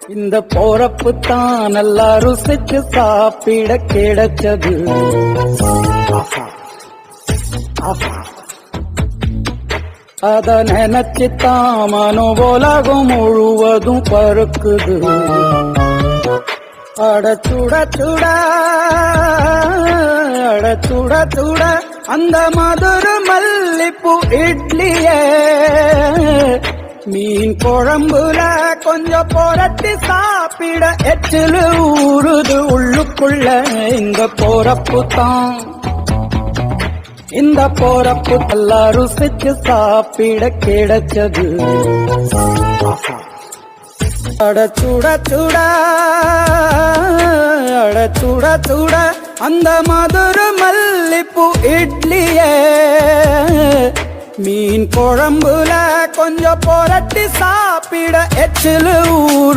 இந்த போறப்பு தான் நல்லா ருசிச்சு சாப்பிட கிடைச்சது. அத நினைச்சுத்தான் மனோ உலகம் முழுவதும் பருக்குது. அட சுட சுட அட சுட சுட அந்த மதுரை மல்லிப்பூ இட்லியே மீன் குழம்புல கொஞ்சம் புரட்டி சாப்பிட எச்சிலு ஊறுது உள்ளுக்குள்ள. இந்த போறப்பு தான் இந்த போறப்பு எல்லாம் ருசிச்சு சாப்பிட கிடைச்சது. அட சுட சுட அட சுட சுட அந்த மதுரை மல்லிப்பூ இட்லியே மீன் குழம்புல கொஞ்சம் புரட்டி சாப்பிட எச்சிலு ஊறு